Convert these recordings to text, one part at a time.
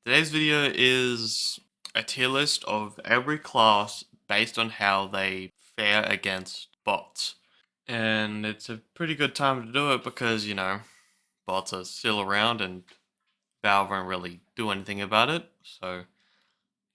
Today's video is a tier list of every class based on how they fare against bots. And it's a pretty good time to do it because, bots are still around and Valve won't really do anything about it. So,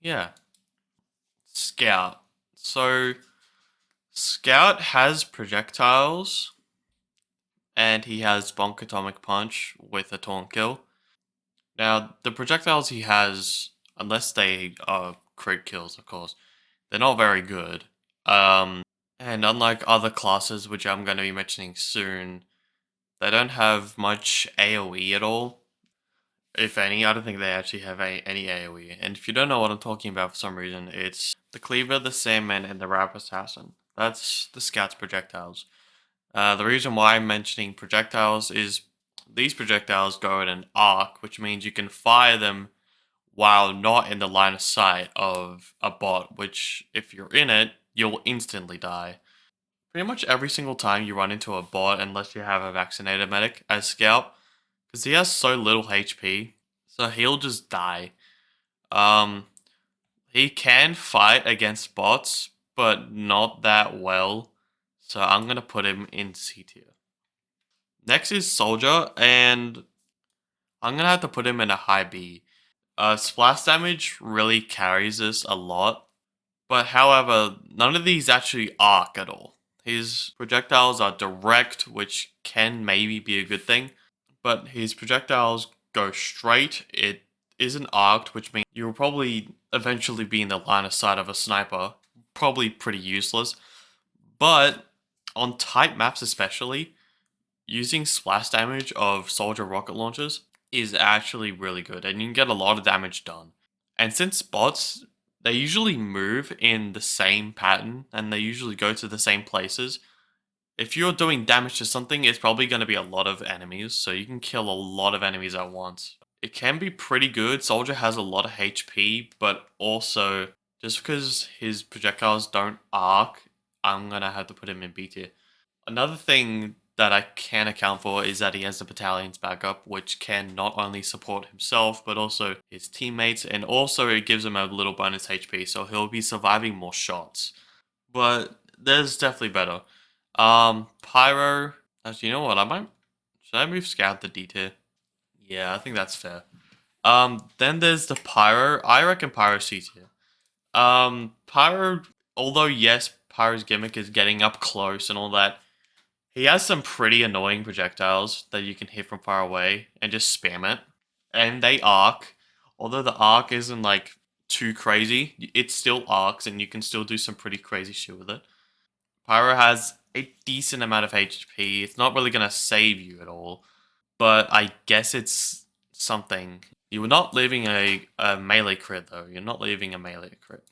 yeah. Scout. So, Scout has projectiles and he has Bonk Atomic Punch with a taunt kill. Now, the projectiles he has, unless they are crit kills, of course, they're not very good. And unlike other classes, which I'm going to be mentioning soon, they don't have much AoE at all. If any, I don't think they actually have any AoE. And if you don't know what I'm talking about for some reason, it's the Cleaver, the Sandman, and the Rap Assassin. That's the Scout's projectiles. The reason why I'm mentioning projectiles is these projectiles go in an arc, which means you can fire them while not in the line of sight of a bot, which, if you're in it, you'll instantly die. Pretty much every single time you run into a bot, unless you have a vaccinated medic as Scout, because he has so little HP, so he'll just die. Um, he can fight against bots, but not that well, so I'm gonna put him in C tier. Next is Soldier, and I'm gonna have to put him in a high B. Splash damage really carries this a lot, but however, none of these actually arc at all. His projectiles are direct, which can maybe be a good thing, but his projectiles go straight. It isn't arced, which means you'll probably eventually be in the line of sight of a sniper. Probably pretty useless. But on tight maps especially, using splash damage of soldier rocket launchers is actually really good, and you can get a lot of damage done. And since bots, they usually move in the same pattern and they usually go to the same places. If you're doing damage to something, it's probably going to be a lot of enemies, so you can kill a lot of enemies at once. It can be pretty good. Soldier has a lot of HP, but also just because his projectiles don't arc, I'm going to have to put him in B tier. Another thing that I can account for is that he has the battalion's backup, which can not only support himself, but also his teammates, and also it gives him a little bonus HP, so he'll be surviving more shots. But there's definitely better. Pyro, actually, you know what, should I move Scout to D tier? Yeah, I think that's fair. Then there's the Pyro. I reckon Pyro C tier. Pyro, although yes, Pyro's gimmick is getting up close and all that, he has some pretty annoying projectiles that you can hit from far away and just spam it. And they arc. Although the arc isn't like too crazy, it still arcs and you can still do some pretty crazy shit with it. Pyro has a decent amount of HP. It's not really going to save you at all, but I guess it's something. You're not leaving a melee crit though. You're not leaving a melee crit.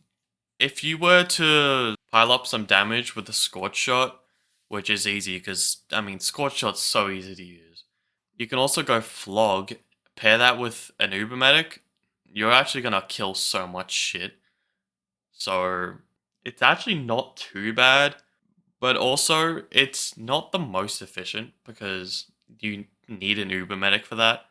If you were to pile up some damage with a Scorch Shot, which is easy because, I mean, Scorch Shot's so easy to use. You can also go Flog, pair that with an Uber Medic, you're actually going to kill so much shit. So, it's actually not too bad, but also, it's not the most efficient because you need an Uber Medic for that.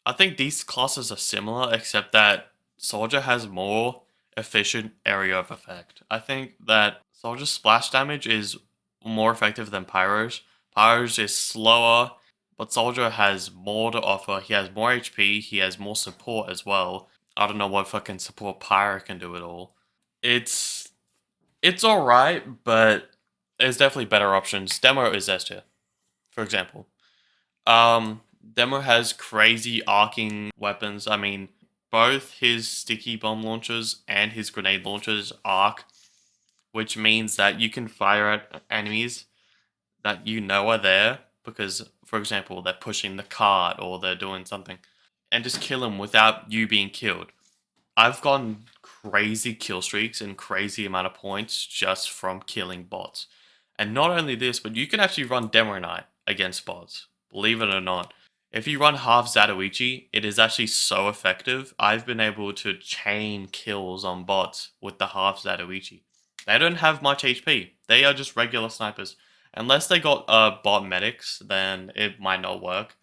I think these classes are similar, except that Soldier has more efficient area of effect. I think that Soldier's splash damage is more effective than Pyro's. Pyro's is slower, but Soldier has more to offer. He has more HP, he has more support as well. I don't know what fucking support Pyro can do at all. It's alright, but there's definitely better options. Demo is S tier, for example. Demo has crazy arcing weapons. I mean, both his sticky bomb launchers and his grenade launchers arc, which means that you can fire at enemies that you know are there because, for example, they're pushing the cart or they're doing something, and just kill them without you being killed. I've gotten crazy kill streaks and crazy amount of points just from killing bots. And not only this, but you can actually run Demo Knight against bots. Believe it or not. If you run half Zatoichi, it is actually so effective. I've been able to chain kills on bots with the half Zatoichi. They don't have much HP. They are just regular snipers. Unless they got bot medics, then it might not work.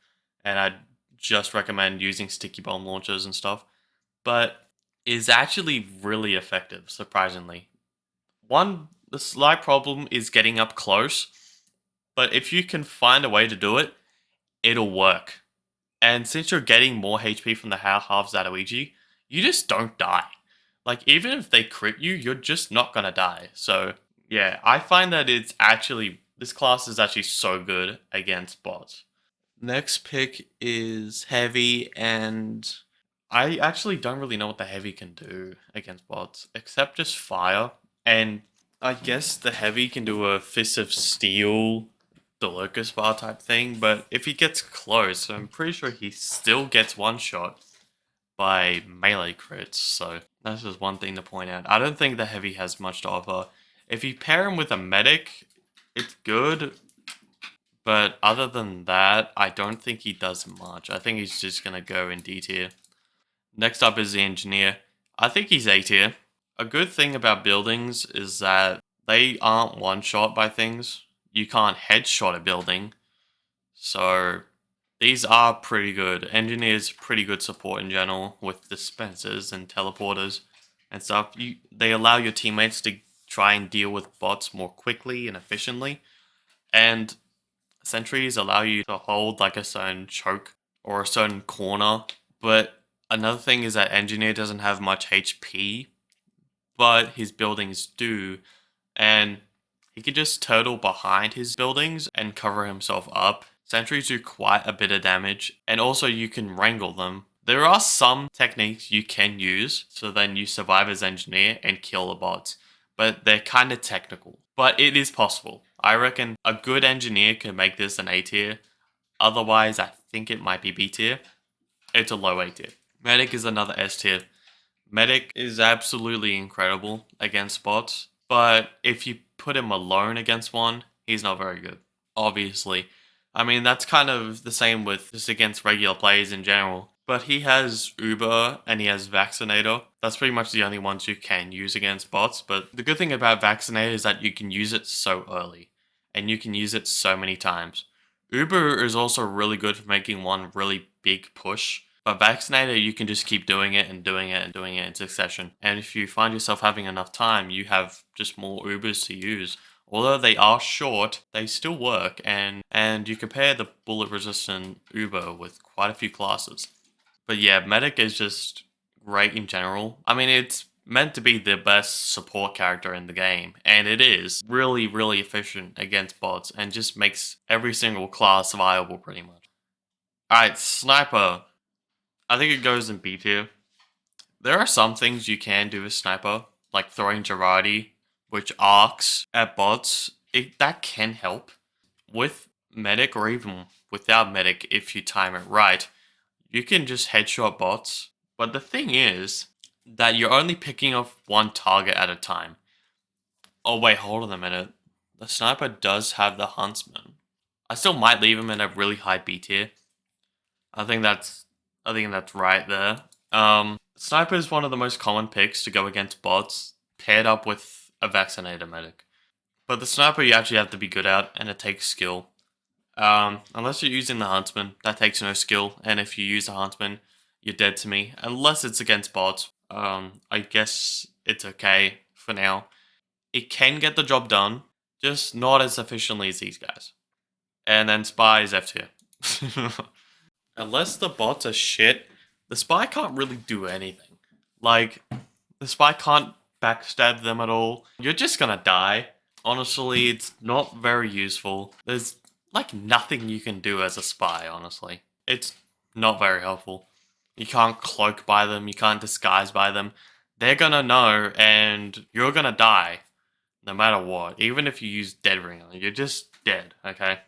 And I'd just recommend using sticky bomb launchers and stuff. but is actually really effective, surprisingly. The slight problem is getting up close, but if you can find a way to do it, it'll work. And since you're getting more HP from the halves Zatoichi, you just don't die. Like, even if they crit you, you're just not gonna die. So, yeah, I find that this class is actually so good against bots. Next pick is Heavy, and I actually don't really know what the Heavy can do against bots, except just fire. And I guess the Heavy can do a Fist of Steel, the Locust Bar type thing, but if he gets close, I'm pretty sure he still gets one shot by melee crits, so that's just one thing to point out. I don't think the Heavy has much to offer. If you pair him with a Medic, it's good, but other than that, I don't think he does much. I think he's just gonna go in D tier. Next up is the Engineer. I think he's A tier. A good thing about buildings is that they aren't one-shot by things. You can't headshot a building. So these are pretty good. Engineers pretty good support in general with dispensers and teleporters and stuff. They allow your teammates to try and deal with bots more quickly and efficiently. And sentries allow you to hold like a certain choke or a certain corner. But another thing is that Engineer doesn't have much HP, but his buildings do. And he can just turtle behind his buildings and cover himself up. Sentries do quite a bit of damage, and also you can wrangle them. There are some techniques you can use, so then you survive as Engineer and kill the bots, but they're kind of technical. But it is possible. I reckon a good Engineer can make this an A tier. Otherwise, I think it might be B tier. It's a low A tier. Medic is another S tier. Medic is absolutely incredible against bots, but if you put him alone against one, he's not very good. Obviously. I mean, that's kind of the same with just against regular players in general. But he has Uber and he has Vaccinator. That's pretty much the only ones you can use against bots. But the good thing about Vaccinator is that you can use it so early. And you can use it so many times. Uber is also really good for making one really big push. But Vaccinator, you can just keep doing it and doing it and doing it in succession. And if you find yourself having enough time, you have just more Ubers to use. Although they are short, they still work, and you compare the bullet resistant Uber with quite a few classes. But yeah, Medic is just great in general. I mean, it's meant to be the best support character in the game, and it is really, really efficient against bots and just makes every single class viable pretty much. Alright, Sniper. I think it goes in B tier. There are some things you can do with Sniper, like throwing Girardi, which arcs at bots. That can help. With Medic, or even without Medic, if you time it right, you can just headshot bots. But the thing is that you're only picking off one target at a time. Oh wait, hold on a minute. The Sniper does have the Huntsman. I still might leave him in a really high B tier. I think that's right there. Sniper is one of the most common picks to go against bots, paired up with a Vaccinator medic. But the Sniper you actually have to be good at, and it takes skill. Unless you're using the Huntsman, that takes no skill, and if you use the Huntsman, you're dead to me. Unless it's against bots, I guess it's okay for now. It can get the job done, just not as efficiently as these guys. And then Spy is F tier. Unless the bots are shit, the Spy can't really do anything. Like, the Spy can't backstab them at all. You're just gonna die. Honestly, it's not very useful. There's, like, nothing you can do as a Spy, honestly. It's not very helpful. You can't cloak by them, you can't disguise by them. They're gonna know, and you're gonna die. No matter what. Even if you use Dead Ring on it, you're just dead, okay?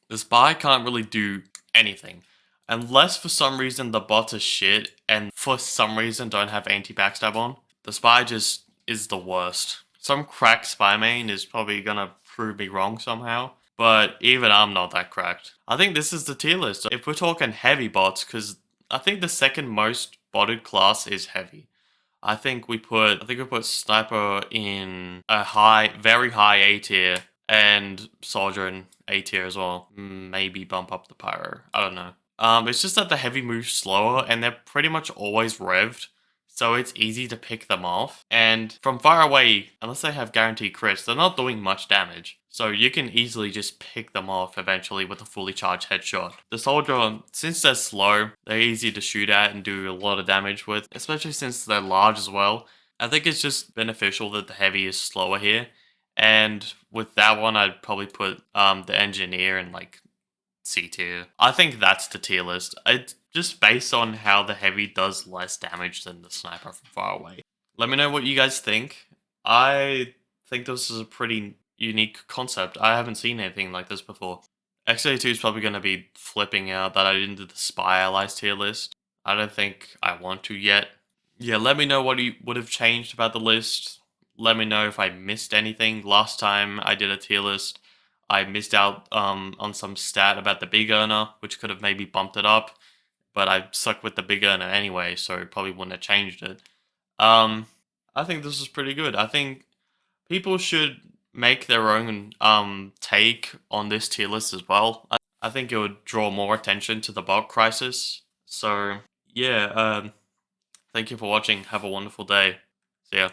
The Spy can't really do anything. Unless for some reason the bots are shit and for some reason don't have anti-backstab on, the Spy just is the worst. Some cracked Spy main is probably gonna prove me wrong somehow, but even I'm not that cracked. I think this is the tier list. If we're talking heavy bots, because I think the second most botted class is heavy. I think we put Sniper in a very high A tier, and Soldier in A tier as well. Maybe bump up the Pyro. I don't know. It's just that the heavy moves slower, and they're pretty much always revved. so it's easy to pick them off. And from far away, unless they have guaranteed crits, they're not doing much damage. So you can easily just pick them off eventually with a fully charged headshot. The soldier, since they're slow, they're easy to shoot at and do a lot of damage with, especially since they're large as well. I think it's just beneficial that the heavy is slower here. And with that one, I'd probably put the engineer in like C tier. I think that's the tier list. It's just based on how the heavy does less damage than the sniper from far away. Let me know what you guys think. I think this is a pretty unique concept. I haven't seen anything like this before. XA2 is probably going to be flipping out that I didn't do the spy allies tier list. I don't think I want to yet. Yeah, let me know what you would have changed about the list. Let me know if I missed anything. Last time I did a tier list, I missed out on some stat about the big earner, which could have maybe bumped it up, but I stuck with the big earner anyway, so it probably wouldn't have changed it. I think this is pretty good. I think people should make their own take on this tier list as well. I think it would draw more attention to the bot crisis. So yeah, thank you for watching. Have a wonderful day. See ya.